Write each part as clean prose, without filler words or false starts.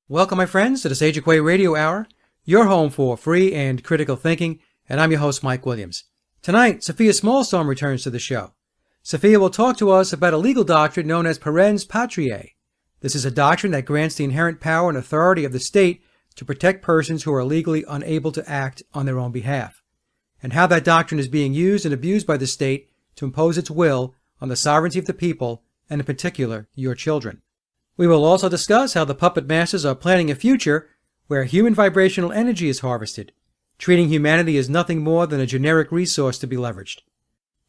Welcome, my friends, to the Sage of Quay Radio Hour, your home for free and critical thinking, and I'm your host, Mike Williams. Tonight, Sofia Smallstorm returns to the show. Sofia will talk to us about a legal doctrine known as Parens Patriae. This is a doctrine that grants the inherent power and authority of the state to protect persons who are legally unable to act on their own behalf, and how that doctrine is being used and abused by the state to impose its will on the sovereignty of the people, and in particular, your children. We will also discuss how the puppet masters are planning a future where human vibrational energy is harvested, treating humanity as nothing more than a generic resource to be leveraged.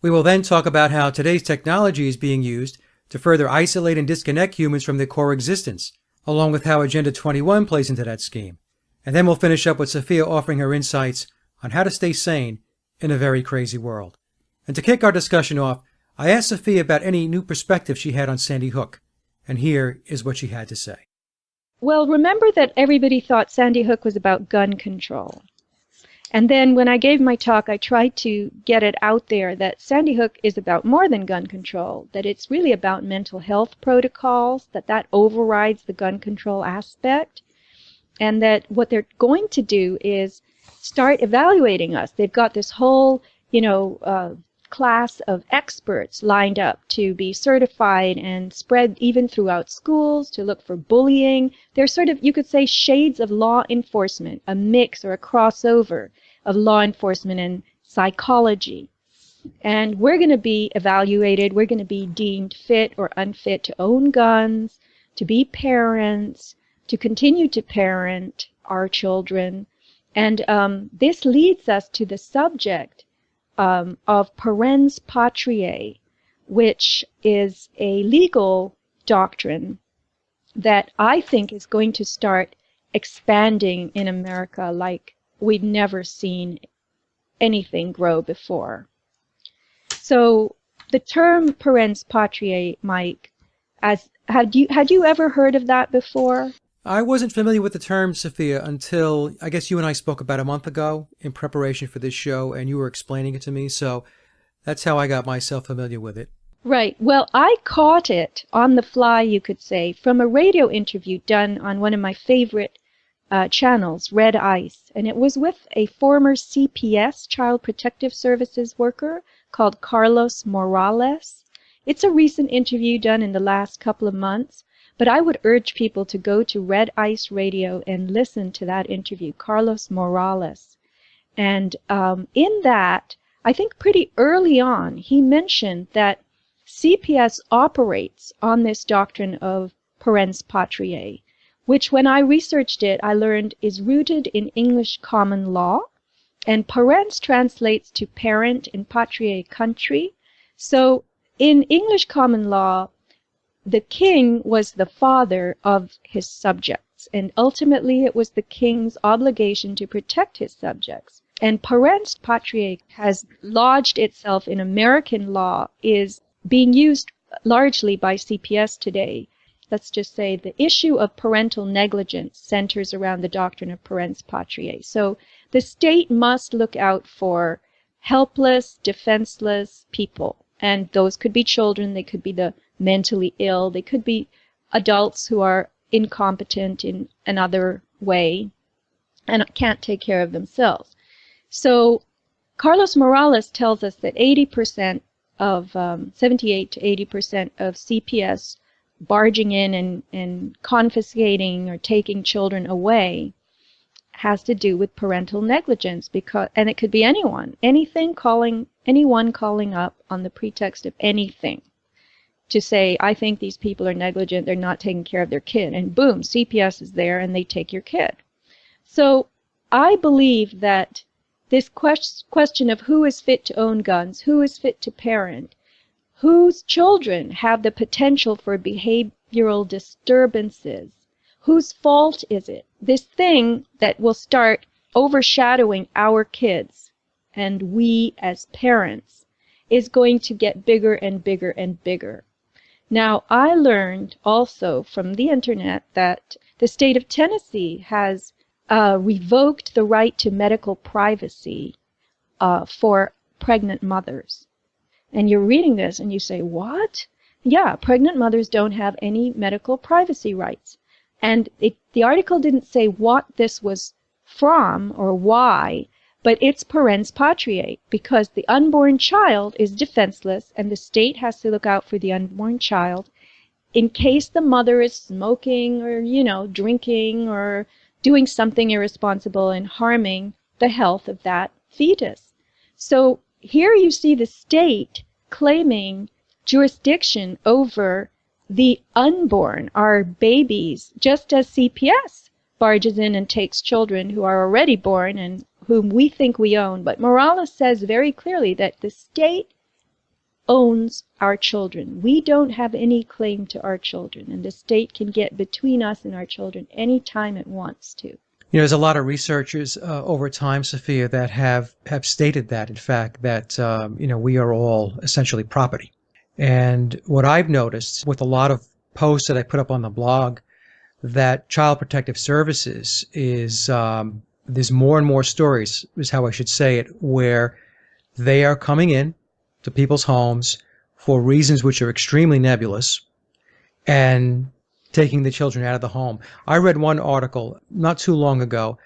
We will then talk about how today's technology is being used to further isolate and disconnect humans from their core existence, along with how Agenda 21 plays into that scheme. And then we'll finish up with Sofia offering her insights on how to stay sane in a very crazy world. And to kick our discussion off, I asked Sofia about any new perspective she had on Sandy Hook. And here is what she had to say. Well, remember that everybody thought Sandy Hook was about gun control. And then when I gave my talk, I tried to get it out there that Sandy Hook is about more than gun control, that it's really about mental health protocols, that overrides the gun control aspect, and that what they're going to do is start evaluating us. They've got this whole, class of experts lined up to be certified and spread even throughout schools to look for bullying. They're sort of, you could say, shades of law enforcement, a mix or a crossover of law enforcement and psychology. And we're going to be evaluated. We're going to be deemed fit or unfit to own guns, to be parents, to continue to parent our children. And this leads us to the subject of Parens Patriae, which is a legal doctrine that I think is going to start expanding in America like we've never seen anything grow before. So the term Parens Patriae, Mike, had you ever heard of that before? I wasn't familiar with the term, Sofia, until I guess you and I spoke about a month ago in preparation for this show, and you were explaining it to me, so that's how I got myself familiar with it. Right. Well, I caught it on the fly, you could say, from a radio interview done on one of my favorite channels, Red Ice, and it was with a former CPS, Child Protective Services worker, called Carlos Morales. It's a recent interview done in the last couple of months. But I would urge people to go to Red Ice Radio and listen to that interview, Carlos Morales. And in that, I think pretty early on, he mentioned that CPS operates on this doctrine of Parens Patriae, which when I researched it, I learned is rooted in English common law. And parens translates to parent and patriae, country. So in English common law, the king was the father of his subjects, and ultimately it was the king's obligation to protect his subjects. And Parens Patriae has lodged itself in American law, is being used largely by CPS today. Let's just say the issue of parental negligence centers around the doctrine of Parens Patriae. So the state must look out for helpless, defenseless people. And those could be children, they could be the mentally ill, they could be adults who are incompetent in another way and can't take care of themselves. So Carlos Morales tells us that 80% of 78 to 80% of CPS barging in and confiscating or taking children away has to do with parental negligence, and it could be anyone calling up on the pretext of anything to say, I think these people are negligent, they're not taking care of their kid, and boom, CPS is there and they take your kid. So I believe that this question of who is fit to own guns, who is fit to parent, whose children have the potential for behavioral disturbances, whose fault is it? This thing that will start overshadowing our kids and we as parents is going to get bigger and bigger and bigger. Now, I learned also from the internet that the state of Tennessee has revoked the right to medical privacy for pregnant mothers. And you're reading this and you say, what? Yeah, pregnant mothers don't have any medical privacy rights. And the article didn't say what this was from or why, but it's Parens Patriae, because the unborn child is defenseless and the state has to look out for the unborn child in case the mother is smoking or, drinking or doing something irresponsible and harming the health of that fetus. So here you see the state claiming jurisdiction over the unborn, our babies, just as CPS barges in and takes children who are already born and whom we think we own. But Morales says very clearly that the state owns our children. We don't have any claim to our children, and the state can get between us and our children anytime it wants to. There's a lot of researchers over time, Sophia, that have stated that, in fact, that, we are all essentially property. And what I've noticed with a lot of posts that I put up on the blog, that Child Protective Services is, there's more and more stories, is how I should say it, where they are coming in to people's homes for reasons which are extremely nebulous and taking the children out of the home. I read one article not too long ago,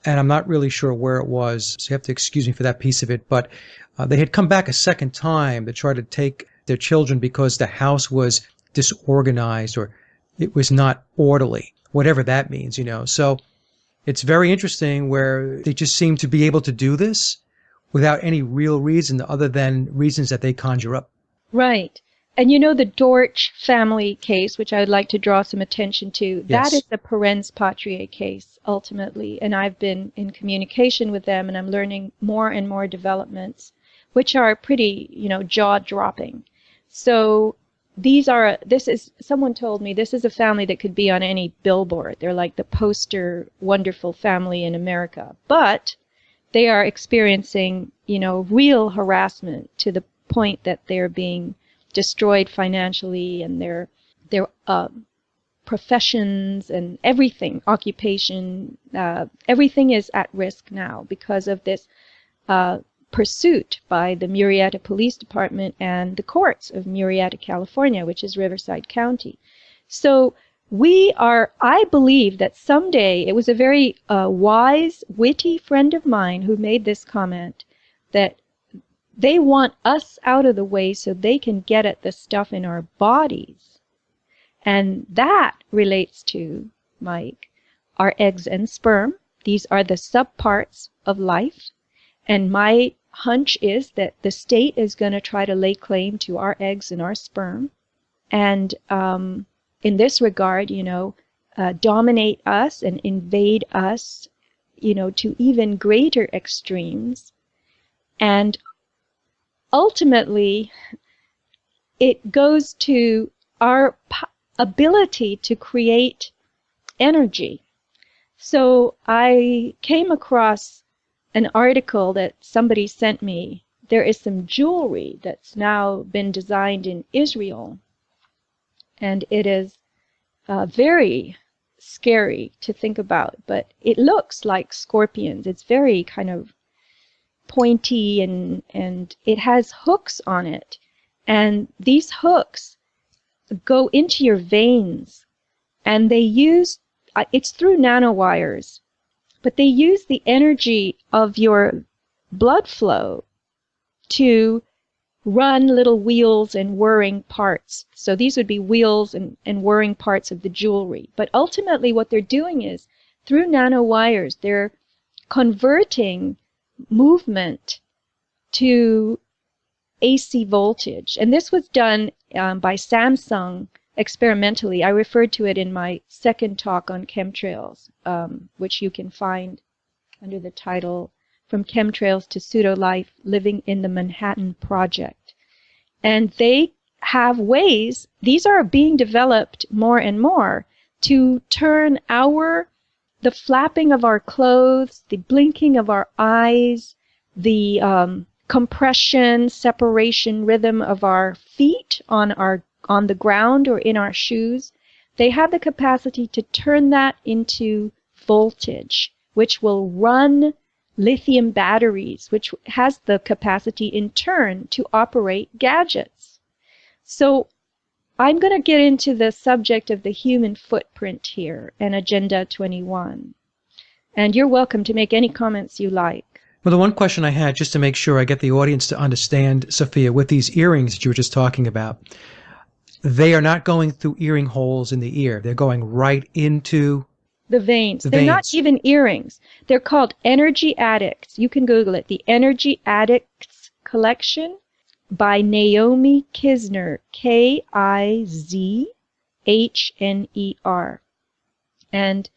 and I'm not really sure where it was, so you have to excuse me for that piece of it, but they had come back a second time to try to take their children because the house was disorganized or it was not orderly, whatever that means, So it's very interesting where they just seem to be able to do this without any real reason other than reasons that they conjure up. Right. And the Dortch family case, which I would like to draw some attention to, Yes. That is the Parens Patriae case, ultimately. And I've been in communication with them, and I'm learning more and more developments, which are pretty, jaw-dropping. So someone told me this is a family that could be on any billboard. They're like the poster wonderful family in America. But they are experiencing, real harassment to the point that they're being destroyed financially, and their professions and everything, occupation, everything is at risk now because of this pursuit by the Murrieta Police Department and the courts of Murrieta, California, which is Riverside County. So I believe that someday, it was a very wise, witty friend of mine who made this comment, that they want us out of the way so they can get at the stuff in our bodies. And that relates to, Mike, our eggs and sperm. These are the subparts of life. And my hunch is that the state is going to try to lay claim to our eggs and our sperm. And in this regard, dominate us and invade us, to even greater extremes. And ultimately, it goes to our ability to create energy. So I came across an article that somebody sent me. There is some jewelry that's now been designed in Israel, and it is very scary to think about, but it looks like scorpions. It's very kind of pointy, and it has hooks on it, and these hooks go into your veins, and they use it's through nanowires, but they use the energy of your blood flow to run little wheels and whirring parts. So these would be wheels and whirring parts of the jewelry. But ultimately what they're doing is, through nanowires, they're converting movement to AC voltage. And this was done by Samsung experimentally. I referred to it in my second talk on chemtrails, which you can find under the title From Chemtrails to Pseudo-Life, Living in the Manhattan Project. And they have ways, these are being developed more and more, to turn the flapping of our clothes, the blinking of our eyes, the compression, separation rhythm of our feet on the ground or in our shoes. They have the capacity to turn that into voltage, which will run lithium batteries, which has the capacity in turn to operate gadgets. So I'm going to get into the subject of the human footprint here and Agenda 21. And you're welcome to make any comments you like. Well, the one question I had, just to make sure I get the audience to understand, Sophia, with these earrings that you were just talking about, they are not going through earring holes in the ear. They're going right into the veins. the They're not veins. even earrings. They're called Energy Addicts. You can Google it. The Energy Addicts Collection by Naomi Kizner, Kizhner. And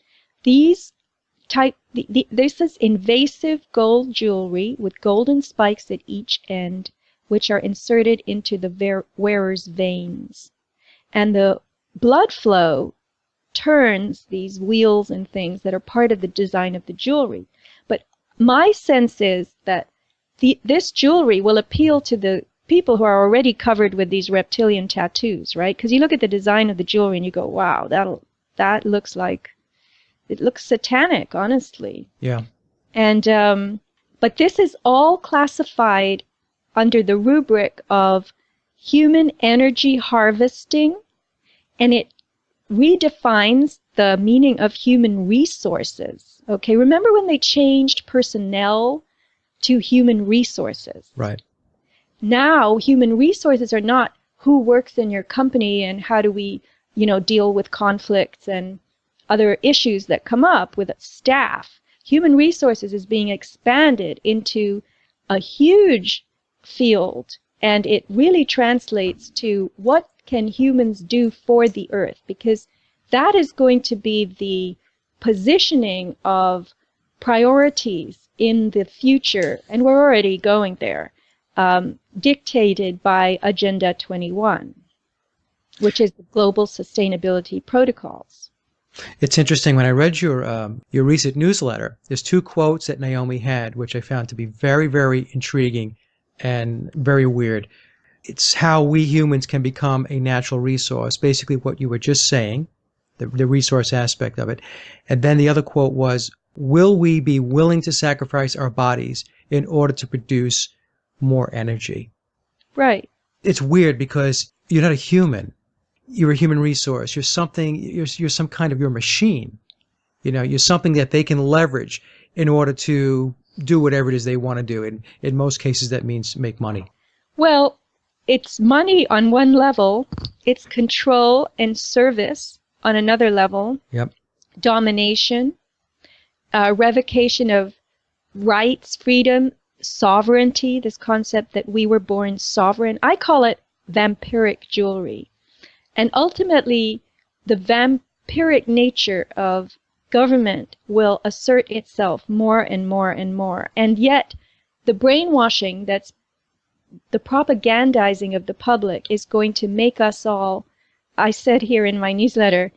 these this is invasive gold jewelry with golden spikes at each end, which are inserted into the wearer's veins. And the blood flow turns these wheels and things that are part of the design of the jewelry. But my sense is that this jewelry will appeal to the people who are already covered with these reptilian tattoos, right? Because you look at the design of the jewelry and you go, wow, that looks like, it looks satanic, honestly. Yeah. And but this is all classified under the rubric of human energy harvesting, and it redefines the meaning of human resources. Okay, remember when they changed personnel to human resources? Right. Now, human resources are not who works in your company and how do we, deal with conflicts and other issues that come up with staff. Human resources is being expanded into a huge field, and it really translates to what can humans do for the earth, because that is going to be the positioning of priorities in the future, and we're already going there, dictated by Agenda 21, which is the Global Sustainability Protocols. It's interesting. When I read your recent newsletter, there's two quotes that Naomi had, which I found to be very, very intriguing and very weird. It's how we humans can become a natural resource, basically what you were just saying, the resource aspect of it. And then the other quote was, will we be willing to sacrifice our bodies in order to produce more energy? Right. It's weird because you're not a human. You're a human resource. You're something, you're some kind of your machine. You're something that they can leverage in order to do whatever it is they want to do. And in most cases, that means make money. Well, it's money on one level. It's control and service on another level. Yep. Domination, revocation of rights, freedom, sovereignty, this concept that we were born sovereign. I call it vampiric jewelry. And ultimately, the vampiric nature of government will assert itself more and more and more. And yet, the brainwashing, that's the propagandizing of the public, is going to make us all, I said here in my newsletter,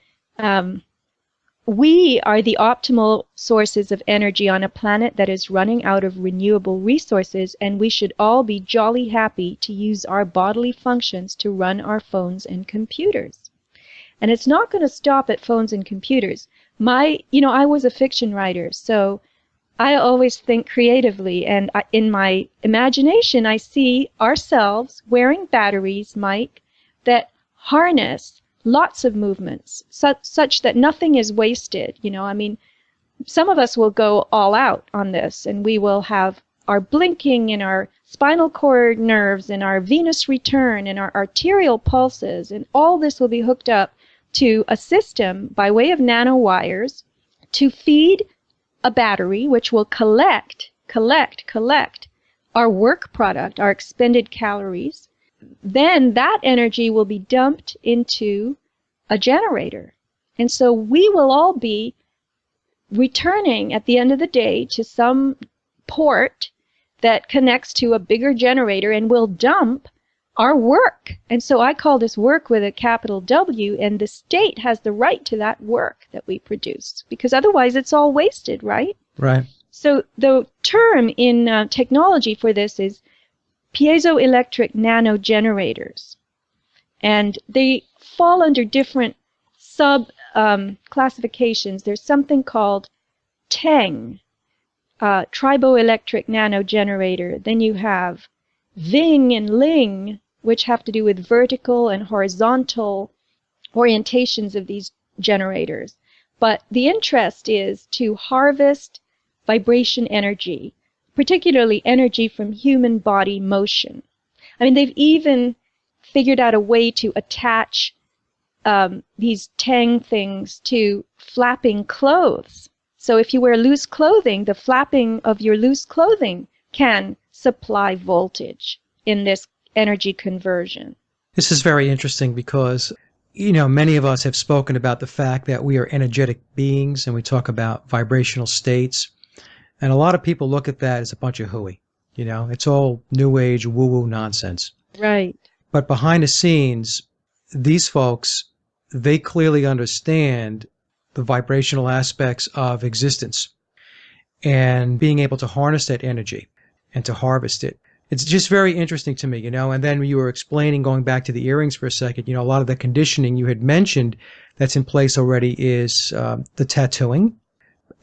we are the optimal sources of energy on a planet that is running out of renewable resources, and we should all be jolly happy to use our bodily functions to run our phones and computers. And it's not going to stop at phones and computers. I was a fiction writer, so I always think creatively, and in my imagination I see ourselves wearing batteries, Mike, that harness lots of movements, such that nothing is wasted. Some of us will go all out on this, and we will have our blinking and our spinal cord nerves and our venous return and our arterial pulses, and all this will be hooked up to a system by way of nanowires to feed a battery, which will collect our work product, our expended calories. Then that energy will be dumped into a generator. And so we will all be returning at the end of the day to some port that connects to a bigger generator and will dump our work. And so I call this work with a capital W, and the state has the right to that work that we produce, because otherwise it's all wasted, right? Right. So the term in technology for this is piezoelectric nanogenerators. And they fall under different classifications. There's something called TENG, triboelectric nanogenerator. Then you have VING and LING, which have to do with vertical and horizontal orientations of these generators. But the interest is to harvest vibration energy, particularly energy from human body motion. I mean, they've even figured out a way to attach these tang things to flapping clothes. So if you wear loose clothing, the flapping of your loose clothing can supply voltage in this energy conversion. This is very interesting because, many of us have spoken about the fact that we are energetic beings and we talk about vibrational states. And a lot of people look at that as a bunch of hooey. It's all new age woo-woo nonsense. Right. But behind the scenes, these folks, they clearly understand the vibrational aspects of existence and being able to harness that energy and to harvest it. It's just very interesting to me, and then you were explaining, going back to the earrings for a second, a lot of the conditioning you had mentioned that's in place already is the tattooing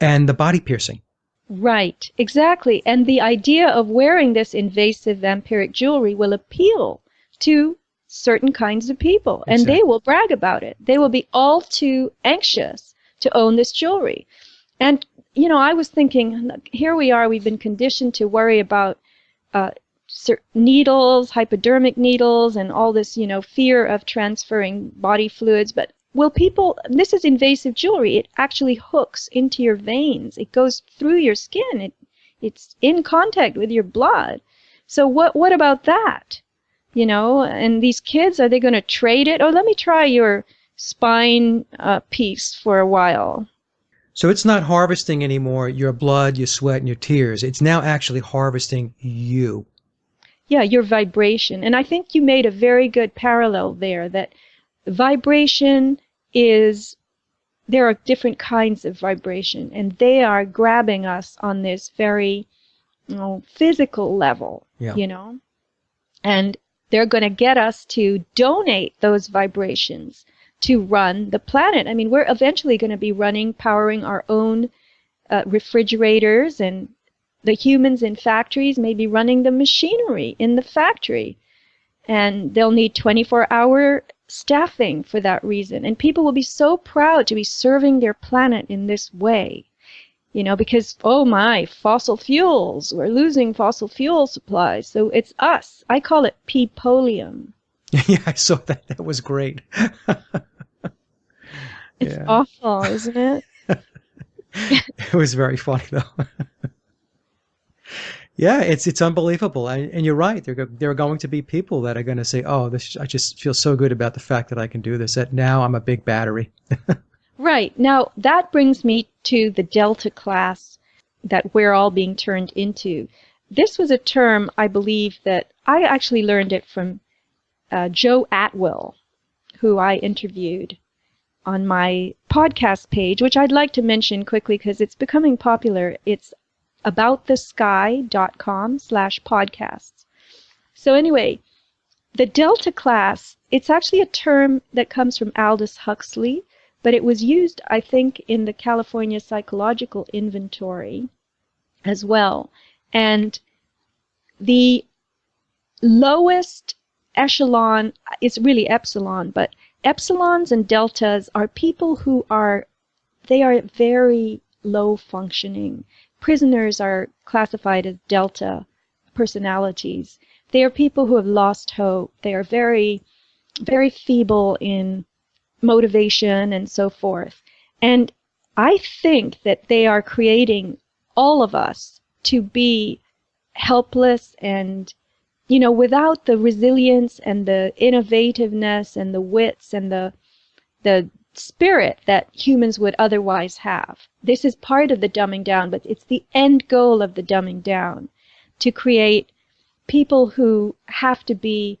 and the body piercing. Right, exactly. And the idea of wearing this invasive vampiric jewelry will appeal to certain kinds of people, and Exactly. they will brag about it. They will be all too anxious to own this jewelry. And, I was thinking, here we are, we've been conditioned to worry about needles, hypodermic needles, and all this, fear of transferring body fluids. But this is invasive jewelry. It actually hooks into your veins. It goes through your skin. It's in contact with your blood. So what about that? And these kids, are they going to trade it? Oh, let me try your spine piece for a while. So it's not harvesting anymore your blood, your sweat, and your tears. It's now actually harvesting you. Yeah, your vibration. And I think you made a very good parallel there, that vibration there are different kinds of vibration, and they are grabbing us on this very physical level, Yeah. And they're going to get us to donate those vibrations to run the planet. I mean, we're eventually going to be powering our own refrigerators, and the humans in factories may be running the machinery in the factory. And they'll need 24-hour staffing for that reason. And people will be so proud to be serving their planet in this way. Because, oh my, fossil fuels, we're losing fossil fuel supplies. So it's us. I call it peepolium. Yeah, I saw that. That was great. It's awful, isn't it? It was very funny, though. Yeah, it's unbelievable. And you're right. There are going to be people that are going to say, oh, I just feel so good about the fact that I can do this, that now I'm a big battery. Right. Now, that brings me to the Delta class that we're all being turned into. This was a term, I believe, that I actually learned it from Joe Atwill, who I interviewed on my podcast page, which I'd like to mention quickly because it's becoming popular. It's aboutthesky.com/podcasts. So anyway, the Delta class, it's actually a term that comes from Aldous Huxley, but it was used, I think, in the California Psychological Inventory as well. And the lowest echelon is really epsilon, but epsilons and deltas are people who are very low functioning. Prisoners are classified as delta personalities. They are people who have lost hope. They are very, very feeble in motivation and so forth. And I think that they are creating all of us to be helpless and, without the resilience and the innovativeness and the wits and the spirit that humans would otherwise have. This is part of the dumbing down, but it's the end goal of the dumbing down, to create people who have to be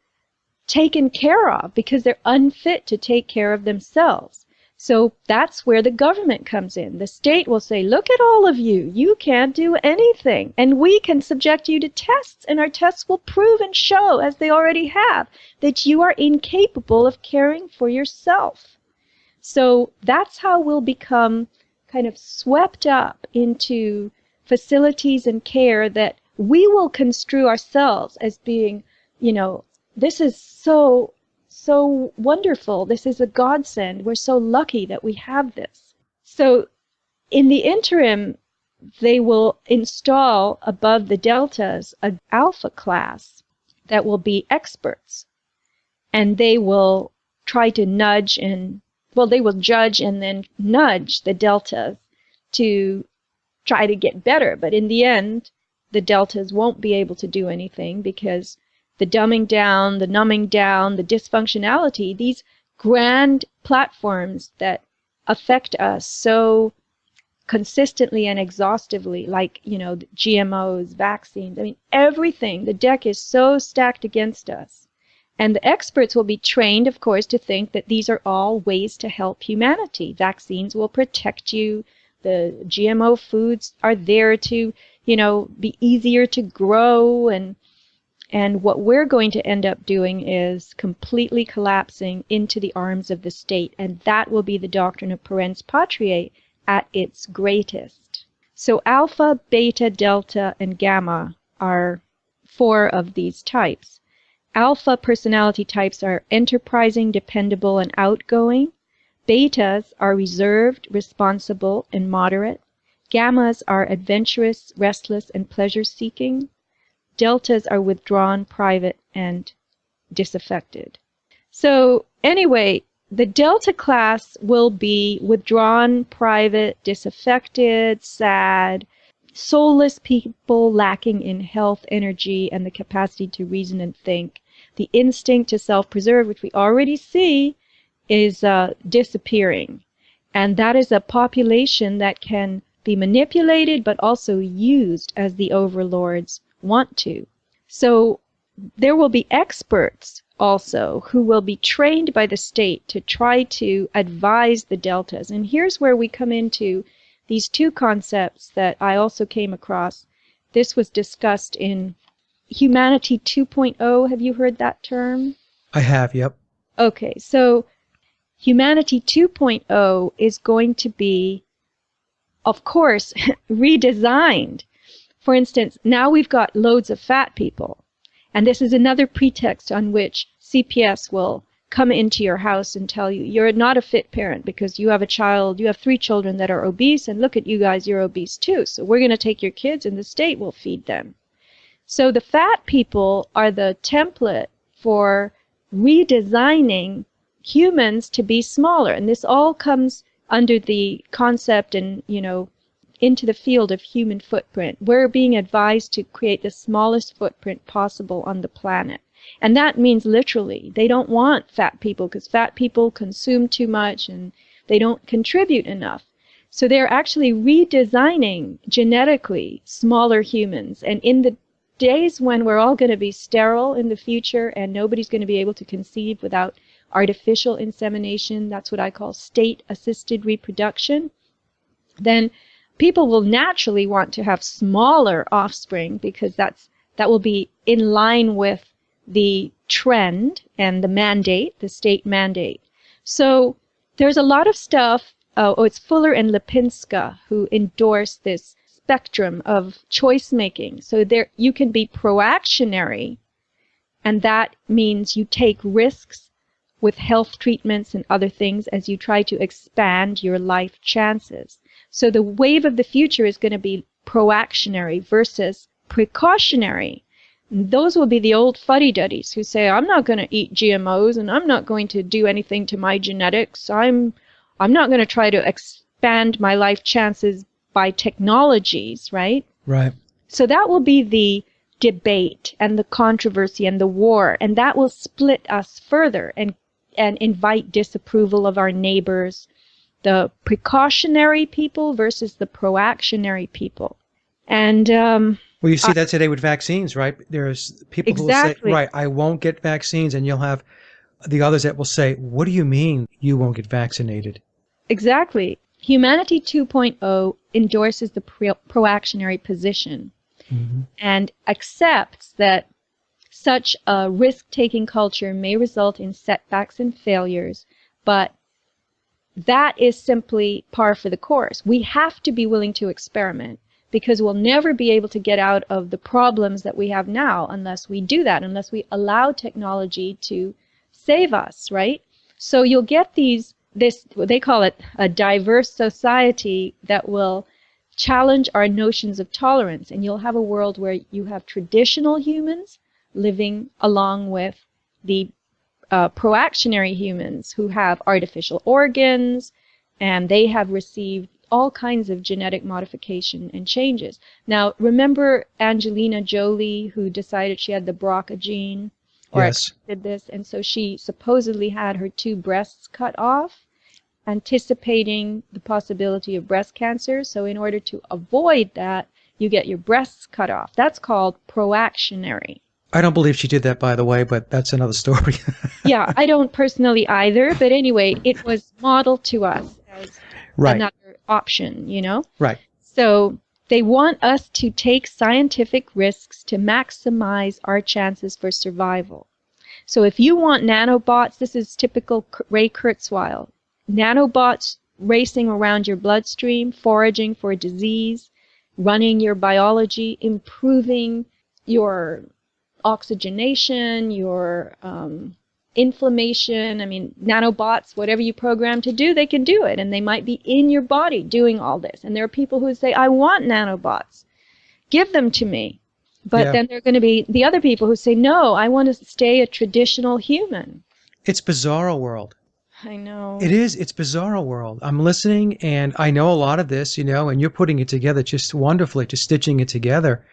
taken care of because they're unfit to take care of themselves. So that's where the government comes in. The state will say, look at all of you. You can't do anything. And we can subject you to tests, and our tests will prove and show, as they already have, that you are incapable of caring for yourself. So that's how we'll become kind of swept up into facilities and care that we will construe ourselves as being, this is so wonderful. This is a godsend. We're so lucky that we have this. So in the interim, they will install above the deltas an alpha class that will be experts. And they will try to nudge and, well, they will judge and then nudge the deltas to try to get better. But in the end, the deltas won't be able to do anything because the dumbing down, the numbing down, the dysfunctionality, these grand platforms that affect us so consistently and exhaustively, like, GMOs, vaccines, I mean, everything, the deck is so stacked against us. And the experts will be trained, of course, to think that these are all ways to help humanity. Vaccines will protect you. The GMO foods are there to, be easier to grow. And what we're going to end up doing is completely collapsing into the arms of the state. And that will be the doctrine of Parens Patriae at its greatest. So alpha, beta, delta, and gamma are 4 of these types. Alpha personality types are enterprising, dependable, and outgoing. Betas are reserved, responsible, and moderate. Gammas are adventurous, restless, and pleasure-seeking. Deltas are withdrawn, private, and disaffected. So anyway, the delta class will be withdrawn, private, disaffected, sad, soulless people lacking in health, energy, and the capacity to reason and think. The instinct to self-preserve, which we already see, is disappearing. And that is a population that can be manipulated but also used as the overlords want to. So there will be experts also who will be trained by the state to try to advise the deltas. And here's where we come into these 2 concepts that I also came across. This was discussed in Humanity 2.0. Have you heard that term? I have, yep. Okay, so Humanity 2.0 is going to be, of course, redesigned. For instance, now we've got loads of fat people. And this is another pretext on which CPS will come into your house and tell you, you're not a fit parent because you have a child, you have 3 children that are obese, and look at you guys, you're obese too. So we're going to take your kids and the state will feed them. So the fat people are the template for redesigning humans to be smaller. And this all comes under the concept and, into the field of human footprint. We're being advised to create the smallest footprint possible on the planet. And that means literally, they don't want fat people because fat people consume too much and they don't contribute enough. So they're actually redesigning genetically smaller humans. And in the days when we're all going to be sterile in the future and nobody's going to be able to conceive without artificial insemination, that's what I call state-assisted reproduction, then people will naturally want to have smaller offspring because that will be in line with the trend and the mandate, the state mandate. So there's a lot of stuff. It's Fuller and Lipinska who endorse this spectrum of choice making. So there you can be proactionary, and that means you take risks with health treatments and other things as you try to expand your life chances. So the wave of the future is going to be proactionary versus precautionary. And those will be the old fuddy-duddies who say, I'm not going to eat GMOs and I'm not going to do anything to my genetics. I'm not going to try to expand my life chances by technologies, right? Right. So that will be the debate and the controversy and the war, and that will split us further and invite disapproval of our neighbors, the precautionary people versus the proactionary people. And well, you see that today with vaccines, right? There's people who will say, right, I won't get vaccines, and you'll have the others that will say, what do you mean you won't get vaccinated? Exactly. Humanity 2.0 endorses the proactionary position and accepts that such a risk-taking culture may result in setbacks and failures, but that is simply par for the course. We have to be willing to experiment because we'll never be able to get out of the problems that we have now unless we do that, unless we allow technology to save us, right? So you'll get they call it a diverse society that will challenge our notions of tolerance, and you'll have a world where you have traditional humans living along with the proactionary humans who have artificial organs, and they have received all kinds of genetic modification and changes. Now, remember Angelina Jolie, who decided she had the BRCA gene, or Yes. did this, and so she supposedly had her 2 breasts cut off, anticipating the possibility of breast cancer. So in order to avoid that, you get your breasts cut off. That's called proactionary. I don't believe she did that, by the way, but that's another story. Yeah, I don't personally either, but anyway, it was modeled to us as Right. another option, you know? Right. So they want us to take scientific risks to maximize our chances for survival. So if you want nanobots, this is typical Ray Kurzweil, nanobots racing around your bloodstream, foraging for disease, running your biology, improving your oxygenation, your inflammation. I mean, nanobots, whatever you program to do, they can do it. And they might be in your body doing all this. And there are people who say, I want nanobots. Give them to me. But then there are going to be the other people who say, no, I want to stay a traditional human. It's bizarro world. I know. It is. It's bizarro world. I'm listening, and I know a lot of this, and you're putting it together just wonderfully, just stitching it together.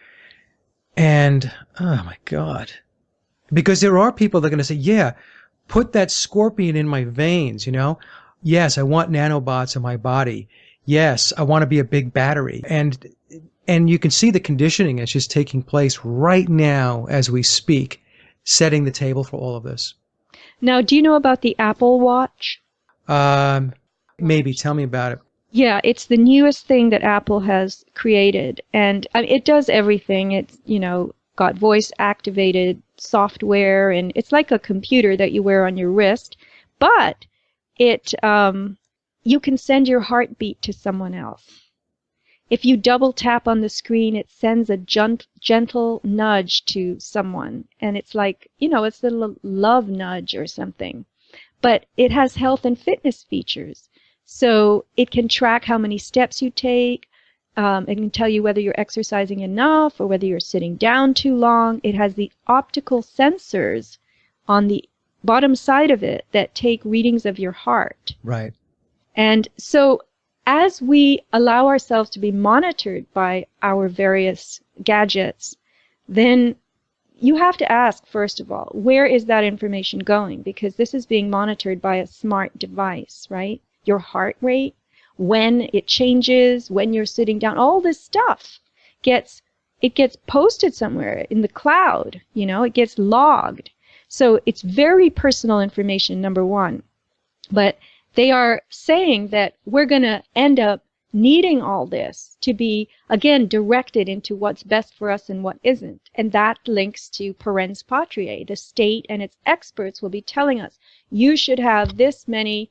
And, oh my God. Because there are people that are going to say, yeah, put that scorpion in my veins, Yes, I want nanobots in my body. Yes, I want to be a big battery. And you can see the conditioning that's just taking place right now as we speak, setting the table for all of this. Now, do you know about the Apple Watch? Maybe. Tell me about it. Yeah, it's the newest thing that Apple has created. And it does everything. It's, got voice activated software, and it's like a computer that you wear on your wrist. But you can send your heartbeat to someone else. If you double tap on the screen, it sends a gentle nudge to someone. And it's like, it's a little love nudge or something. But it has health and fitness features. So it can track how many steps you take. It can tell you whether you're exercising enough or whether you're sitting down too long. It has the optical sensors on the bottom side of it that take readings of your heart. Right. And so as we allow ourselves to be monitored by our various gadgets, then you have to ask, first of all, where is that information going? Because this is being monitored by a smart device, right? Your heart rate, when it changes, when you're sitting down, all this stuff gets posted somewhere in the cloud, it gets logged. So it's very personal information, number one. But they are saying that we're going to end up needing all this to be, again, directed into what's best for us and what isn't. And that links to Parens Patriae. The state and its experts will be telling us, you should have this many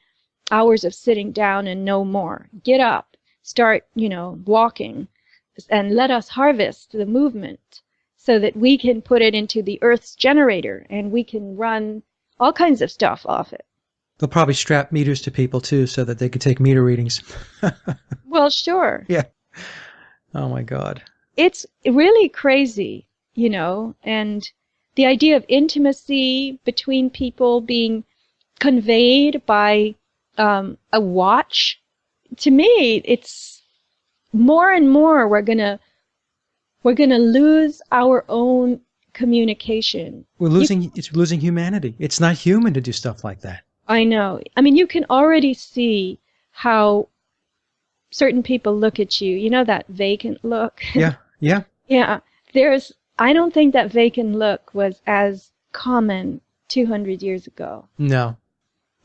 hours of sitting down and no more. Get up, start, walking, and let us harvest the movement so that we can put it into the Earth's generator and we can run all kinds of stuff off it. They'll probably strap meters to people, too, so that they can take meter readings. Well, sure. Yeah. Oh, my God. It's really crazy, and the idea of intimacy between people being conveyed by a watch, to me, it's more and more we're gonna lose our own communication. It's losing humanity. It's not human to do stuff like that. I know. I mean, you can already see how certain people look at you. You know that vacant look? Yeah, yeah. Yeah. I don't think that vacant look was as common 200 years ago. No.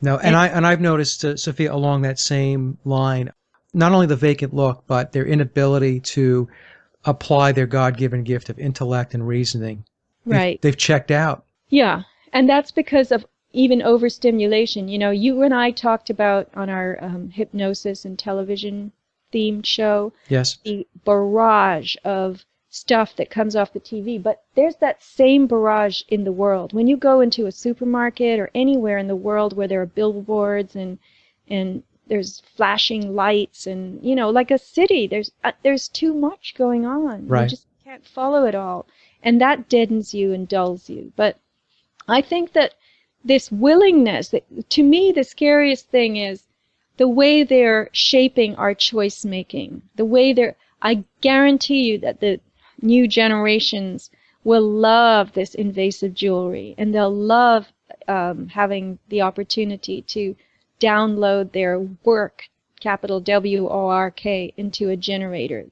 And I've noticed, Sophia, along that same line, not only the vacant look, but their inability to apply their God-given gift of intellect and reasoning. Right. They've checked out. Yeah. And that's because of even overstimulation. You and I talked about on our hypnosis and television themed show, Yes. the barrage of stuff that comes off the TV. But there's that same barrage in the world. When you go into a supermarket or anywhere in the world where there are billboards and there's flashing lights and, you know, like a city, there's too much going on. Right. You just can't follow it all. And that deadens you and dulls you. But I think that this willingness, to me, the scariest thing is the way they're shaping our choice making. The way I guarantee you that the new generations will love this invasive jewelry, and they'll love having the opportunity to download their work, capital WORK, into a generator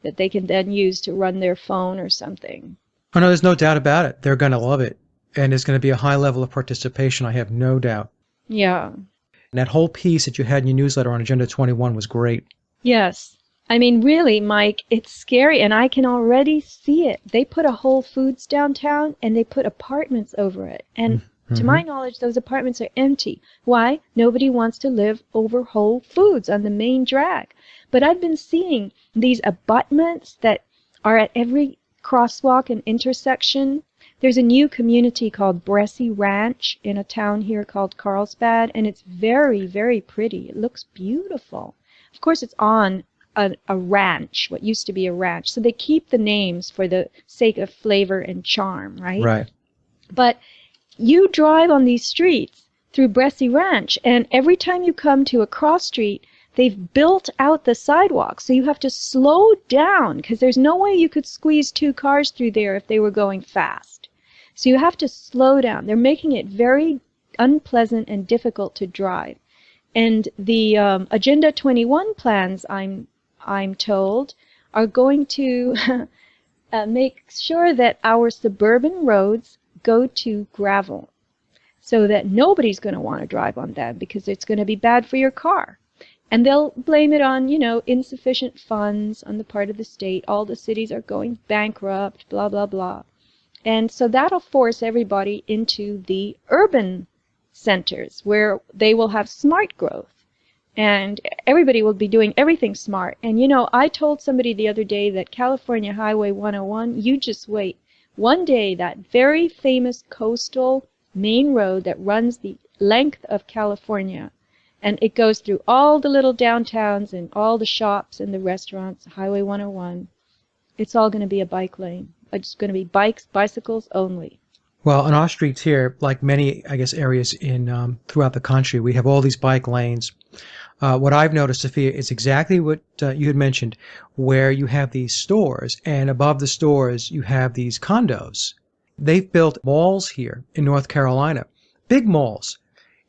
that they can then use to run their phone or something. Oh, no, there's no doubt about it. They're going to love it. And there's going to be a high level of participation, I have no doubt. Yeah. And that whole piece that you had in your newsletter on Agenda 21 was great. Yes. I mean, really, Mike, it's scary, and I can already see it. They put a Whole Foods downtown, and they put apartments over it. And to my knowledge, those apartments are empty. Why? Nobody wants to live over Whole Foods on the main drag. But I've been seeing these abutments that are at every crosswalk and intersection. There's a new community called Bressie Ranch in a town here called Carlsbad, and it's very, very pretty. It looks beautiful. Of course, it's on a ranch, what used to be a ranch. So they keep the names for the sake of flavor and charm, right? Right. But you drive on these streets through Bressie Ranch, and every time you come to a cross street, they've built out the sidewalk, so you have to slow down because there's no way you could squeeze two cars through there if they were going fast. So you have to slow down. They're making it very unpleasant and difficult to drive. And the Agenda 21 plans, I'm told, are going to make sure that our suburban roads go to gravel so that nobody's going to want to drive on them because it's going to be bad for your car. And they'll blame it on, you know, insufficient funds on the part of the state. All the cities are going bankrupt, blah, blah, blah. And so that'll force everybody into the urban centers where they will have smart growth. And everybody will be doing everything smart. And, you know, I told somebody the other day that California Highway 101, you just wait. One day, that very famous coastal main road that runs the length of California, and it goes through all the little downtowns and all the shops and the restaurants, Highway 101, it's all going to be a bike lane. It's going to be bikes, bicycles only. Well, on our streets here, like many, I guess, areas in throughout the country, we have all these bike lanes. What I've noticed, Sophia, is exactly what you had mentioned, where you have these stores, and above the stores, you have these condos. They've built malls here in North Carolina, big malls.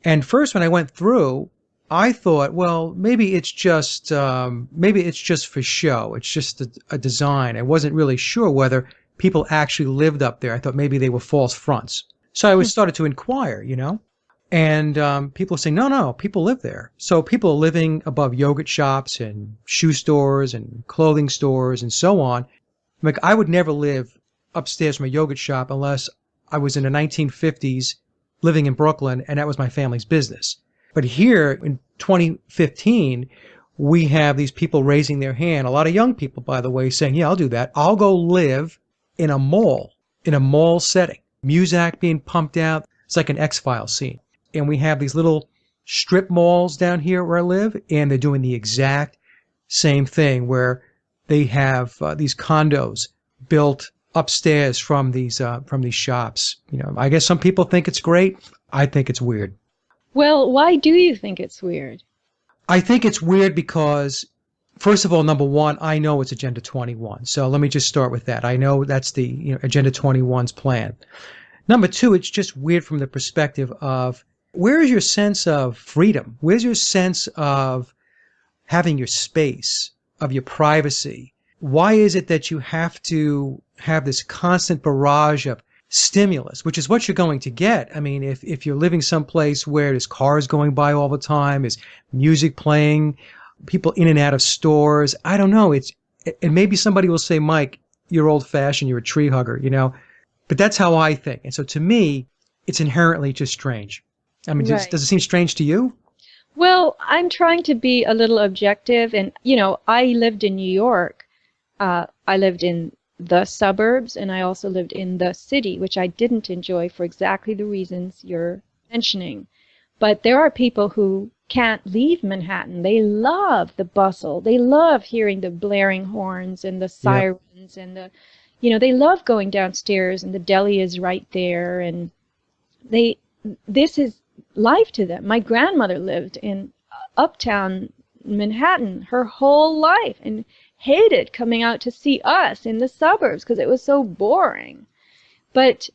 And first, when I went through, I thought, well, maybe it's just for show. It's just a design. I wasn't really sure whether people actually lived up there. I thought maybe they were false fronts. So I started to inquire, you know, and people say, no, people live there. So people are living above yogurt shops and shoe stores and clothing stores and so on. Like, I would never live upstairs from a yogurt shop unless I was in the 1950s living in Brooklyn and that was my family's business. But here in 2015, we have these people raising their hand, a lot of young people, by the way, saying, yeah, I'll do that. I'll go live in a mall setting. Muzak being pumped out. It's like an X-Files scene. And we have these little strip malls down here where I live, and they're doing the exact same thing where they have these condos built upstairs from these shops. You know, I guess some people think it's great. I think it's weird. Well, why do you think it's weird? I think it's weird because, first of all, number one, I know it's Agenda 21. So let me just start with that. I know that's the Agenda 21's plan. Number two, it's just weird from the perspective of, where is your sense of freedom? Where's your sense of having your space, of your privacy? Why is it that you have to have this constant barrage of stimulus, which is what you're going to get? I mean, if you're living someplace where there's cars going by all the time, there's music playing, people in and out of stores, I don't know. And maybe somebody will say, Mike, you're old-fashioned, you're a tree hugger, you know. But that's how I think. And so to me, it's inherently just strange. I mean, Right. Does it seem strange to you? Well, I'm trying to be a little objective, and I lived in New York. I lived in the suburbs, and I also lived in the city, which I didn't enjoy for exactly the reasons you're mentioning. But there are people who can't leave Manhattan. They love the bustle. They love hearing the blaring horns and the Yep. sirens and they love going downstairs and the deli is right there, and they this is life to them. My grandmother lived in uptown Manhattan her whole life and hated coming out to see us in the suburbs because it was so boring. But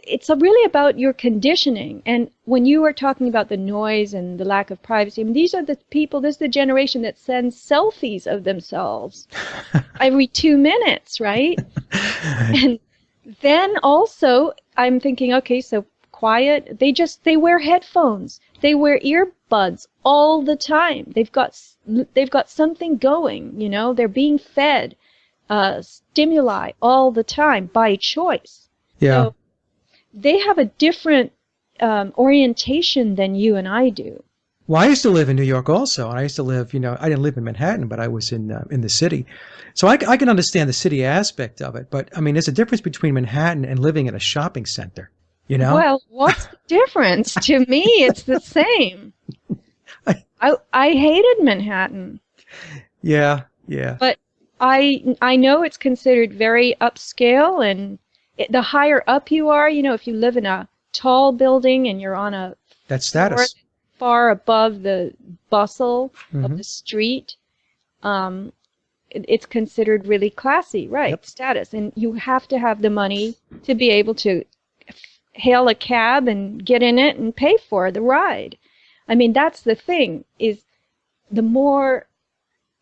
it's really about your conditioning. And when you were talking about the noise and the lack of privacy, I mean, these are the people, this is the generation that sends selfies of themselves every 2 minutes, right? And then also I'm thinking, okay, so quiet. They wear headphones. They wear earbuds all the time. They've got something going, they're being fed stimuli all the time by choice. Yeah. So they have a different orientation than you and I do. Well, I used to live in New York also, and I used to live, I didn't live in Manhattan, but I was in the city. So I can understand the city aspect of it, but I mean, there's a difference between Manhattan and living in a shopping center, you know? Well, what's the difference? To me, it's the same. I- I hated Manhattan, Yeah, yeah. but I know it's considered very upscale, and the higher up you are, if you live in a tall building and you're on a That's floor status. far above the bustle of Hmm. the street, um, it's considered really classy, right? Yep. Status. And you have to have the money to be able to hail a cab and get in it and pay for the ride. I mean, that's the thing, is the more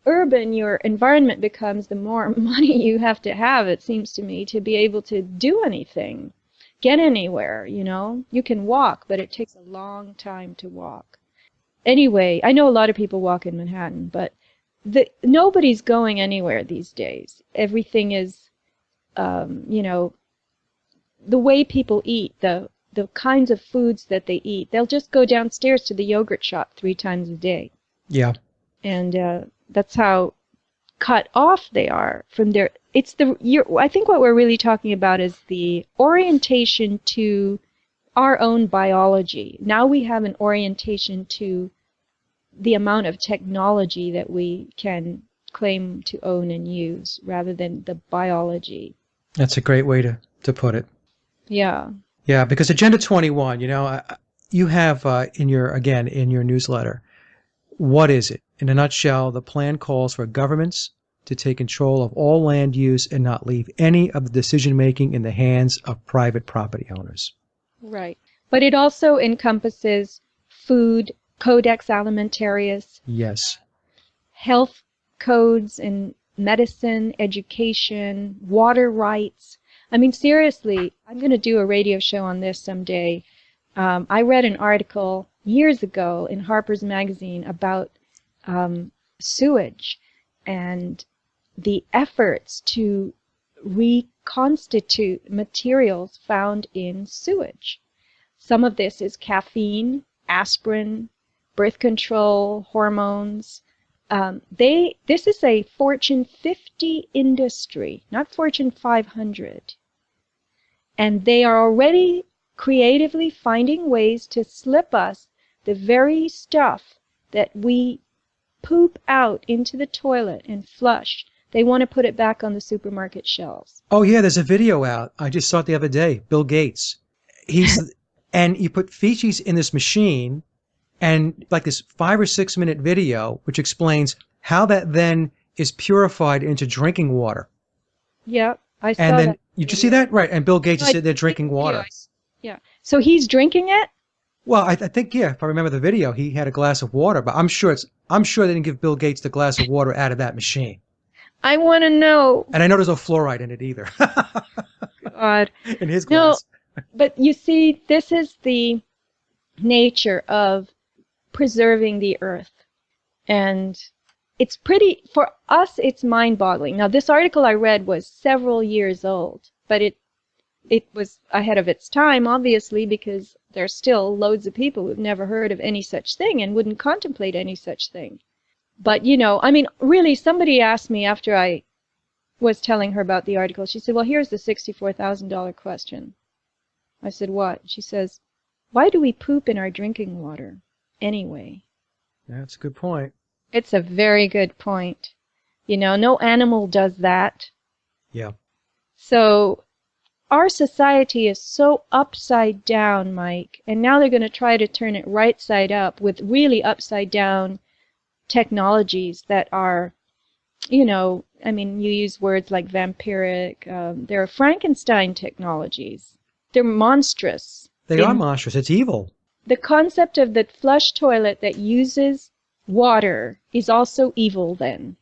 urban your environment becomes, the more money you have to have, it seems to me, to be able to do anything, get anywhere, You can walk, but it takes a long time to walk. Anyway, I know a lot of people walk in Manhattan, but nobody's going anywhere these days. Everything is, the way people eat, the kinds of foods that they eat. They'll just go downstairs to the yogurt shop 3 times a day. Yeah. And that's how cut off they are from their. I think what we're really talking about is the orientation to our own biology. Now we have an orientation to the amount of technology that we can claim to own and use rather than the biology. That's a great way to put it. Yeah. Yeah, because Agenda 21, you have in your newsletter, what is it? In a nutshell, the plan calls for governments to take control of all land use and not leave any of the decision making in the hands of private property owners. Right. But it also encompasses food, codex alimentarius, Yes. health codes in medicine, education, water rights. I mean, seriously, I'm going to do a radio show on this someday. I read an article years ago in Harper's Magazine about sewage and the efforts to reconstitute materials found in sewage. Some of this is caffeine, aspirin, birth control, hormones. This is a Fortune 50 industry, not Fortune 500. And they are already creatively finding ways to slip us the very stuff that we poop out into the toilet and flush. They want to put it back on the supermarket shelves. Oh yeah, there's a video out. I just saw it the other day. Bill Gates. And you put feces in this machine and like this 5 or 6 minute video, which explains how that then is purified into drinking water. Yep, I saw And then, that you just see video. that? Right. And Bill Gates No, is I sitting there didn't see drinking the video. water. Yeah. So he's drinking it? Well, I think, yeah, if I remember the video, he had a glass of water, but I'm sure they didn't give Bill Gates the glass of water out of that machine. I want to know. And I know there's no fluoride in it either. God. In his No, glass. but you see, this is the nature of preserving the earth. And it's for us, it's mind-boggling. Now, this article I read was several years old, but it was ahead of its time, obviously, because there's still loads of people who've never heard of any such thing and wouldn't contemplate any such thing. But, you know, I mean, really, somebody asked me after I was telling her about the article, she said, well, here's the $64,000 question. I said, what? She says, why do we poop in our drinking water anyway? That's a good point. It's a very good point. You know, no animal does that. Yeah. So our society is so upside down, Mike, and now they're going to try to turn it right side up with really upside down technologies that are, you know, I mean, you use words like vampiric. They're Frankenstein technologies. They're monstrous. They are monstrous. It's evil. The concept of the flush toilet that uses water is also evil then.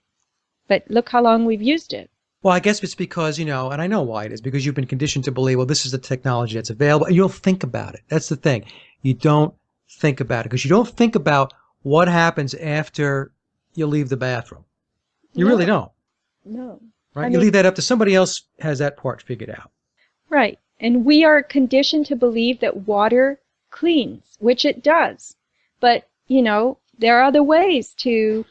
But look how long we've used it. Well, I guess it's because, you know, and I know why it is, because you've been conditioned to believe, well, this is the technology that's available, and you don't think about it. That's the thing. You don't think about it, because you don't think about what happens after you leave the bathroom. You really don't. No. Right? You leave that up to somebody else has that part figured out. Right. And we are conditioned to believe that water cleans, which it does. But, you know, there are other ways to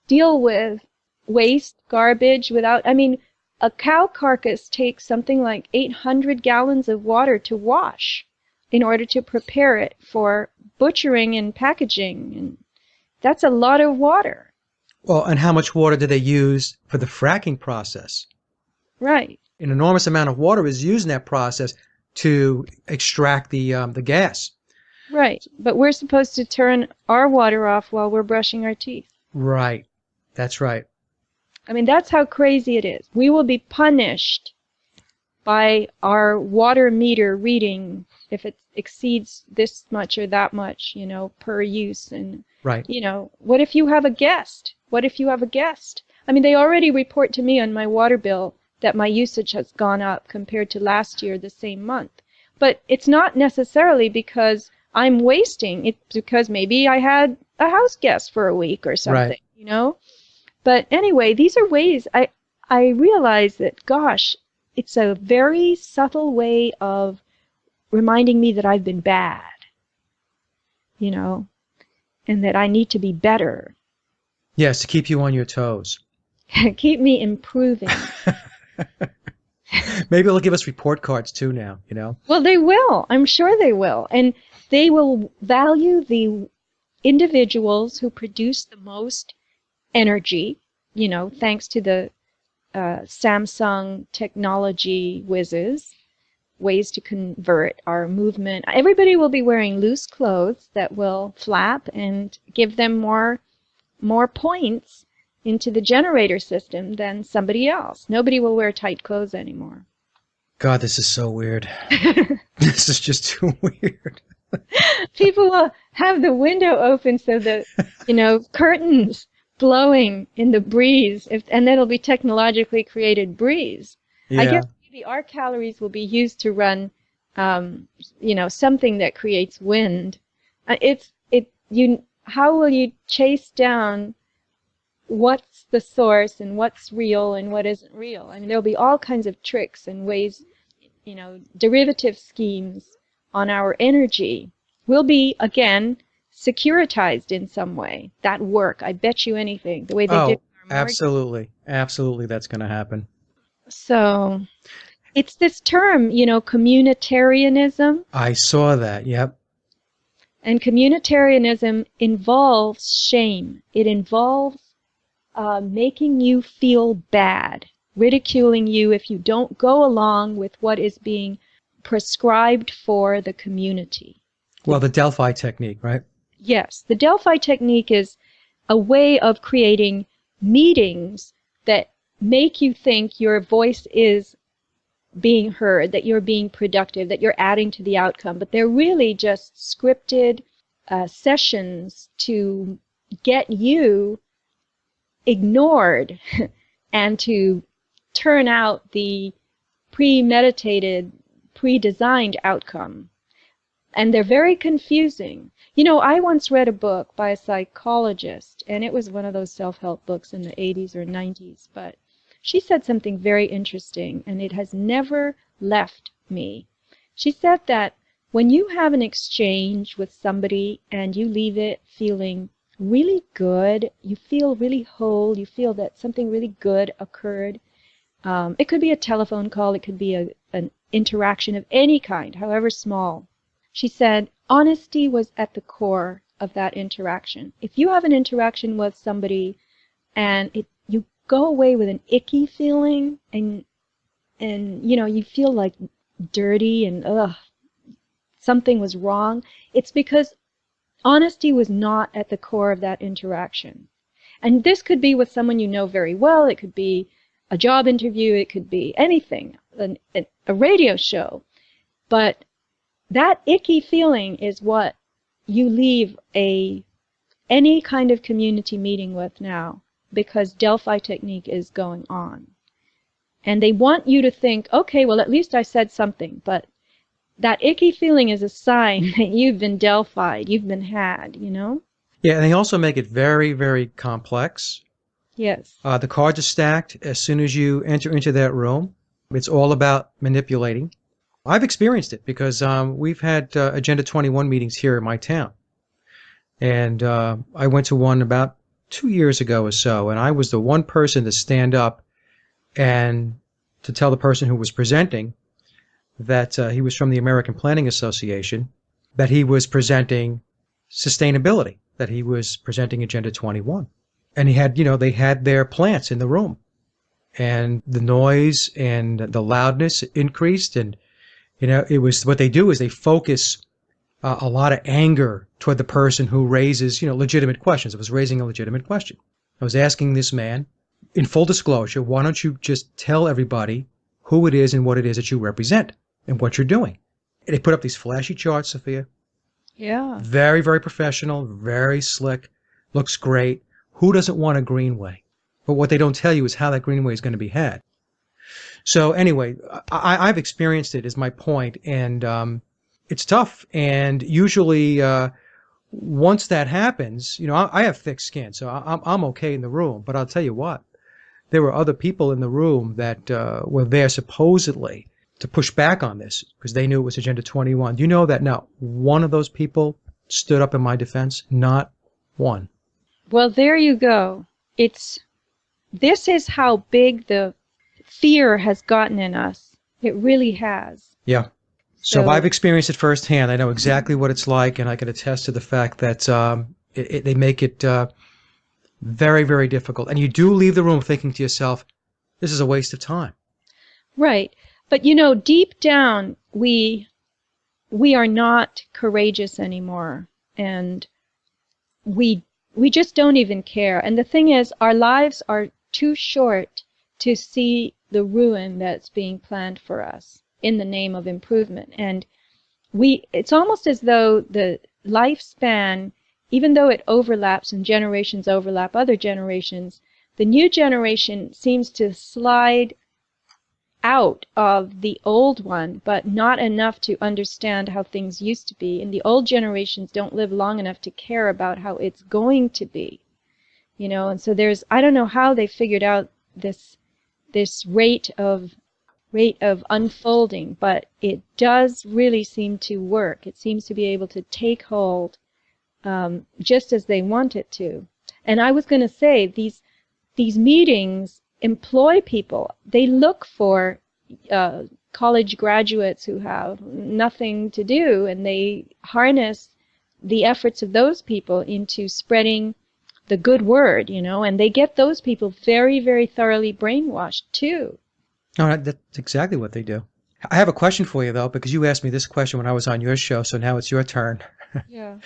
deal with waste, garbage without, I mean, a cow carcass takes something like 800 gallons of water to wash in order to prepare it for butchering and packaging. And that's a lot of water. Well, and how much water do they use for the fracking process? Right. An enormous amount of water is used in that process to extract the gas. Right. But we're supposed to turn our water off while we're brushing our teeth. Right. That's right. I mean, that's how crazy it is. We will be punished by our water meter reading if it exceeds this much or that much, you know, per use. And, right. You know, what if you have a guest? What if you have a guest? I mean, they already report to me on my water bill that my usage has gone up compared to last year the same month. But it's not necessarily because I'm wasting. It's because maybe I had a house guest for a week or something, right. You know? But anyway, these are ways I realize that, gosh, it's a very subtle way of reminding me that I've been bad, you know, and that I need to be better. Yes, to keep you on your toes. Keep me improving. Maybe they'll give us report cards too now, you know? Well, they will. I'm sure they will. And they will value the individuals who produce the most energy, you know, thanks to the Samsung technology whizzes, ways to convert our movement. Everybody will be wearing loose clothes that will flap and give them more points into the generator system than somebody else. Nobody will wear tight clothes anymore. God, this is so weird. This is just too weird. People will have the window open so that, you know, curtains blowing in the breeze, and then it'll be technologically created breeze. Yeah. I guess maybe our calories will be used to run, you know, something that creates wind. How will you chase down what's the source and what's real and what isn't real? I mean, there'll be all kinds of tricks and ways, you know, derivative schemes on our energy. Will be, again, securitized in some way. That work, I bet you anything, the way they did our mortgage. Absolutely that's going to happen. So it's this term, you know, communitarianism. I saw that, yep. And communitarianism involves shame. It involves making you feel bad, ridiculing you if you don't go along with what is being prescribed for the community. Well, the Delphi technique, right? Yes. The Delphi technique is a way of creating meetings that make you think your voice is being heard, that you're being productive, that you're adding to the outcome. But they're really just scripted sessions to get you ignored and to turn out the premeditated, pre-designed outcome. And they're very confusing. You know, I once read a book by a psychologist, and it was one of those self-help books in the 80s or 90s, but she said something very interesting, and it has never left me. She said that when you have an exchange with somebody and you leave it feeling really good, you feel really whole, you feel that something really good occurred. It could be a telephone call, it could be an interaction of any kind, however small. She said, honesty was at the core of that interaction. If you have an interaction with somebody and you go away with an icky feeling and you feel like dirty and something was wrong, it's because honesty was not at the core of that interaction. And this could be with someone you know very well, it could be a job interview, it could be anything, a radio show. But that icky feeling is what you leave any kind of community meeting with now, because Delphi technique is going on. And they want you to think, okay, well, at least I said something, but that icky feeling is a sign that you've been Delphi'd, you've been had, Yeah, and they also make it very, very complex. Yes. The cards are stacked as soon as you enter into that room. It's all about manipulating. I've experienced it because we've had Agenda 21 meetings here in my town. And I went to one about 2 years ago or so, and I was the one person to stand up and to tell the person who was presenting that he was from the American Planning Association, that he was presenting sustainability, that he was presenting Agenda 21. And he had, they had their plants in the room. And the noise and the loudness increased. And, it was what they do is they focus a lot of anger toward the person who raises, legitimate questions. I was raising a legitimate question. I was asking this man, in full disclosure, why don't you just tell everybody who it is and what it is that you represent and what you're doing? And they put up these flashy charts, Sophia. Yeah. Very, very professional, very slick, looks great. Who doesn't want a greenway? But what they don't tell you is how that greenway is going to be had. So anyway, I've experienced it, is my point, and it's tough. And usually, once that happens, I have thick skin, so I'm okay in the room. But I'll tell you what, there were other people in the room that were there supposedly to push back on this because they knew it was Agenda 21. Do you know that not one of those people stood up in my defense? Not one. Well, there you go. This is how big the fear has gotten in us. It really has. Yeah. So I've experienced it firsthand. I know exactly what it's like, and I can attest to the fact that they make it very, very difficult. And you do leave the room thinking to yourself, this is a waste of time. Right. But, deep down, we are not courageous anymore. And we just don't even care. And the thing is, our lives are too short to see the ruin that's being planned for us in the name of improvement. And it's almost as though the lifespan, even though it overlaps and generations overlap other generations, the new generation seems to slide out of the old one, but not enough to understand how things used to be. And the old generations don't live long enough to care about how it's going to be. And so I don't know how they figured out this rate of unfolding, but it does really seem to work. It seems to be able to take hold just as they want it to. And I was going to say, these meetings employ people. They look for college graduates who have nothing to do, and they harness the efforts of those people into spreading the good word, and they get those people very, very thoroughly brainwashed too. Oh, that's exactly what they do. I have a question for you, though, because you asked me this question when I was on your show, so now it's your turn. Yeah.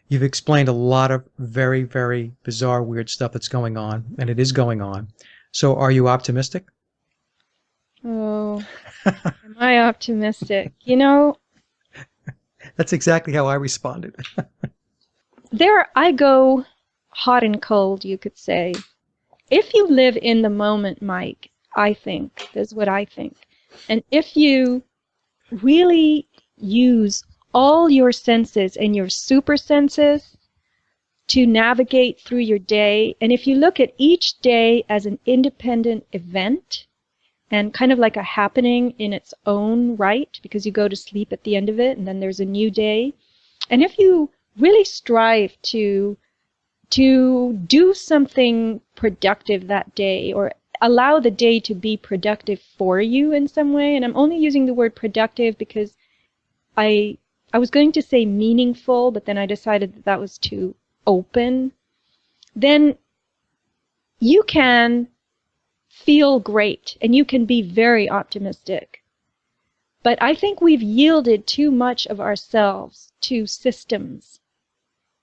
You've explained a lot of very, very bizarre, weird stuff that's going on, and it is going on. So are you optimistic? Oh, am I optimistic? That's exactly how I responded. I go hot and cold, you could say. If you live in the moment, Mike, I think, that's what I think. And if you really use all your senses and your super senses to navigate through your day, and if you look at each day as an independent event, and kind of like a happening in its own right, because you go to sleep at the end of it and then there's a new day. And if you really strive to do something productive that day, or allow the day to be productive for you in some way, and I'm only using the word productive because I was going to say meaningful, but then I decided that that was too open, then you can feel great and you can be very optimistic. But I think we've yielded too much of ourselves to systems.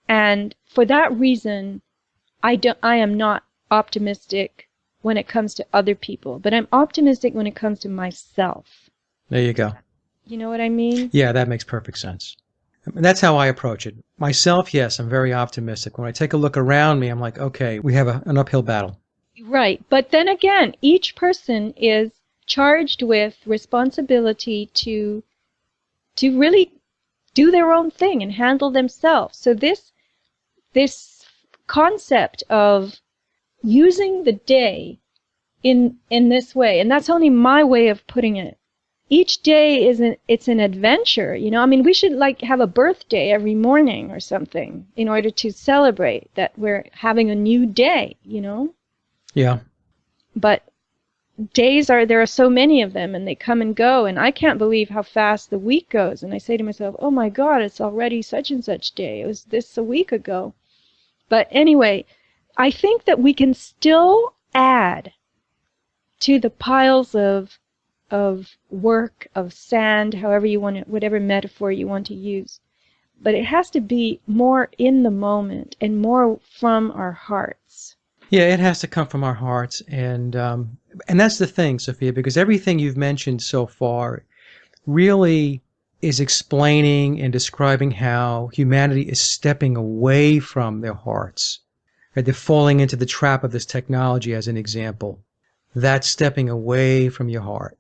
And for that reason, I am not optimistic when it comes to other people, but I'm optimistic when it comes to myself. There you go. You know what I mean? Yeah, that makes perfect sense. And that's how I approach it. Myself, yes, I'm very optimistic. When I take a look around me, I'm like, okay, we have an uphill battle. Right. But then again, each person is charged with responsibility to really do their own thing and handle themselves. So this concept of using the day in this way, and that's only my way of putting it. Each day it's an adventure, you know. I mean, we should like have a birthday every morning or something in order to celebrate that we're having a new day, you know. Yeah. But there are so many of them, and they come and go, and I can't believe how fast the week goes. And I say to myself, oh my God, it's already such and such day. It was this a week ago. But anyway, I think that we can still add to the piles of work, of sand, however you want to, whatever metaphor you want to use. But it has to be more in the moment and more from our hearts. Yeah, it has to come from our hearts, and that's the thing, Sophia, because everything you've mentioned so far really is explaining and describing how humanity is stepping away from their hearts. Right? They're falling into the trap of this technology, as an example. That's stepping away from your heart.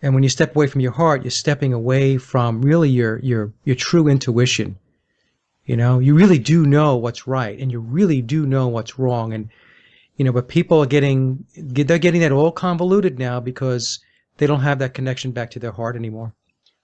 And when you step away from your heart, you're stepping away from really your true intuition. You know, you really do know what's right, and you really do know what's wrong. And you know, but people are getting that all convoluted now because they don't have that connection back to their heart anymore.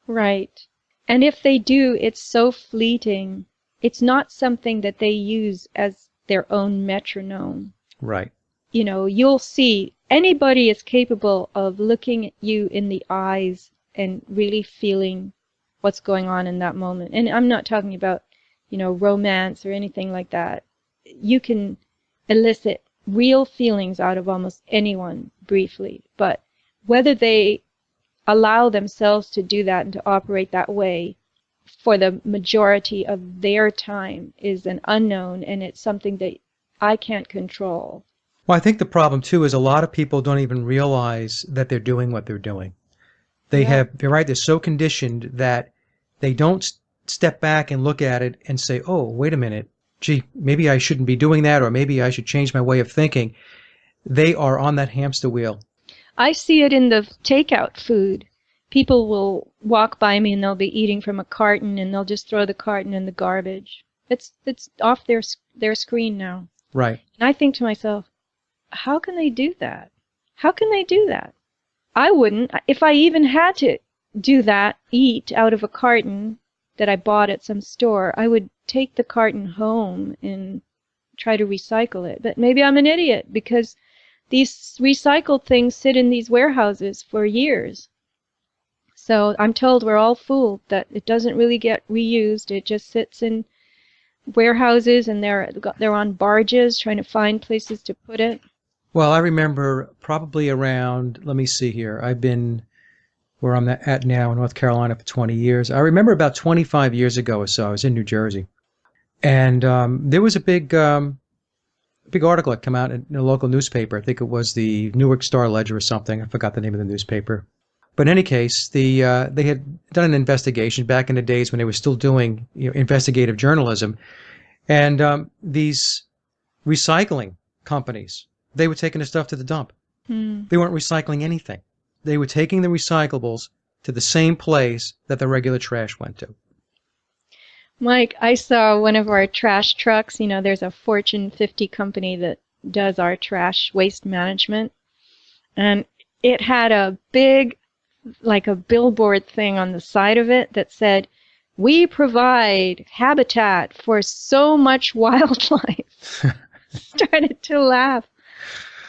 Right. And if they do, it's so fleeting. It's not something that they use as their own metronome. Right. You know, you'll see anybody is capable of looking at you in the eyes and really feeling what's going on in that moment. And I'm not talking about, you know, romance or anything like that. You can elicit real feelings out of almost anyone briefly, but whether they allow themselves to do that and to operate that way for the majority of their time is an unknown, and it's something that I can't control. Well, I think the problem too is a lot of people don't even realize that they're doing what they're doing. You're right, they're so conditioned that they don't step back and look at it and say, oh, wait a minute, gee, maybe I shouldn't be doing that, or maybe I should change my way of thinking. They are on that hamster wheel. I see it in the takeout food. People will walk by me and they'll be eating from a carton and they'll just throw the carton in the garbage. It's off their screen now. Right. And I think to myself, how can they do that? How can they do that? I wouldn't. If I even had to do that, eat out of a carton that I bought at some store, I would take the carton home and try to recycle it. But maybe I'm an idiot because these recycled things sit in these warehouses for years. So I'm told we're all fooled that it doesn't really get reused. It just sits in warehouses and they're on barges trying to find places to put it. Well, I remember probably around, let me see here, I've been where I'm at now in North Carolina for 20 years. I remember about 25 years ago or so, I was in New Jersey. And there was a big article that came out in a local newspaper. I think it was the Newark Star-Ledger or something. I forgot the name of the newspaper. But in any case, they had done an investigation back in the days when they were still doing investigative journalism. And these recycling companies, they were taking the stuff to the dump. They weren't recycling anything. They were taking the recyclables to the same place that the regular trash went to. Mike, I saw one of our trash trucks. You know, there's a Fortune 50 company that does our trash waste management. And it had a big, like a billboard thing on the side of it that said, "We provide habitat for so much wildlife." Started to laugh.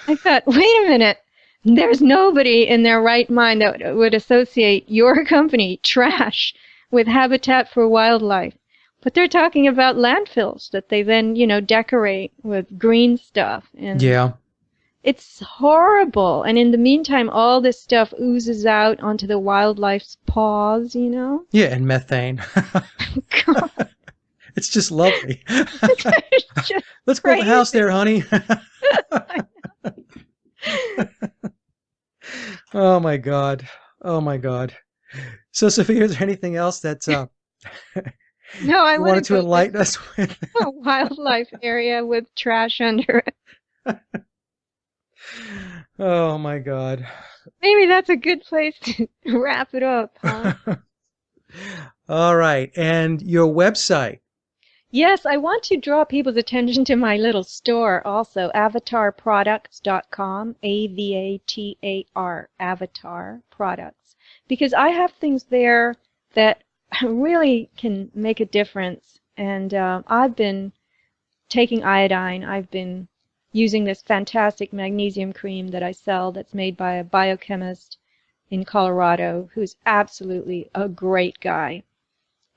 I thought, wait a minute. There's nobody in their right mind that would associate your company, Trash, with Habitat for Wildlife. But they're talking about landfills that they then, decorate with green stuff. And Yeah. it's horrible. And in the meantime, all this stuff oozes out onto the wildlife's paws, Yeah, and methane. God, It's just lovely. it's just Let's build a house crazy. there, honey. Oh my God. Oh my God. So, Sophia, is there anything else that No, I you want to wanted to go live enlighten us with? in a wildlife area with trash under it. Oh my God. Maybe that's a good place to wrap it up, huh? All right. And your website. Yes, I want to draw people's attention to my little store also, avatarproducts.com, AVATAR, Avatar Products, because I have things there that really can make a difference. And I've been taking iodine. I've been using this fantastic magnesium cream that I sell that's made by a biochemist in Colorado who's absolutely a great guy.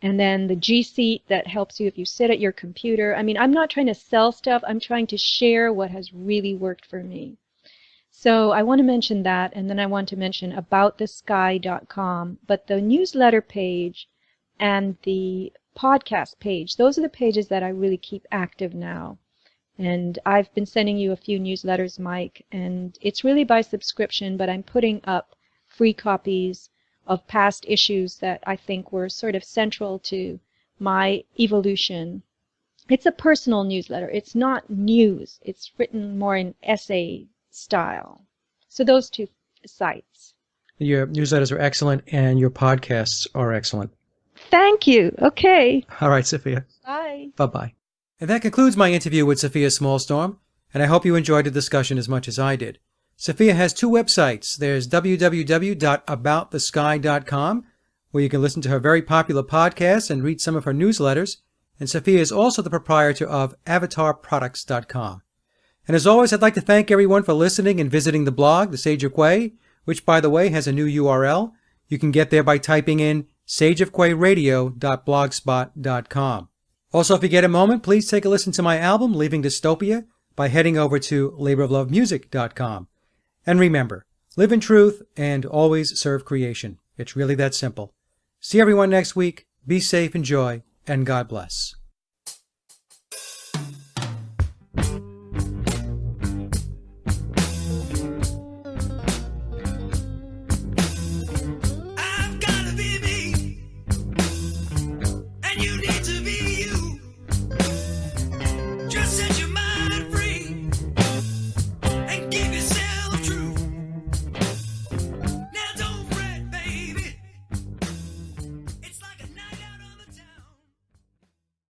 And then the G Seat that helps you if you sit at your computer. I mean, I'm not trying to sell stuff. I'm trying to share what has really worked for me. So I want to mention that, and then I want to mention aboutthesky.com. But the newsletter page and the podcast page, those are the pages that I really keep active now. And I've been sending you a few newsletters, Mike, and it's really by subscription, but I'm putting up free copies of past issues that I think were sort of central to my evolution. It's a personal newsletter. It's not news. It's written more in essay style. So those two sites. Your newsletters are excellent, and your podcasts are excellent. Thank you. Okay. All right, Sophia. Bye. Bye-bye. And that concludes my interview with Sophia Smallstorm, and I hope you enjoyed the discussion as much as I did. Sophia has two websites. There's www.aboutthesky.com, where you can listen to her very popular podcasts and read some of her newsletters. And Sophia is also the proprietor of avatarproducts.com. And as always, I'd like to thank everyone for listening and visiting the blog, The Sage of Quay, which, by the way, has a new URL. You can get there by typing in sageofquayradio.blogspot.com. Also, if you get a moment, please take a listen to my album, Leaving Dystopia, by heading over to laboroflovemusic.com. And remember, live in truth and always serve creation. It's really that simple. See everyone next week. Be safe, enjoy, and God bless.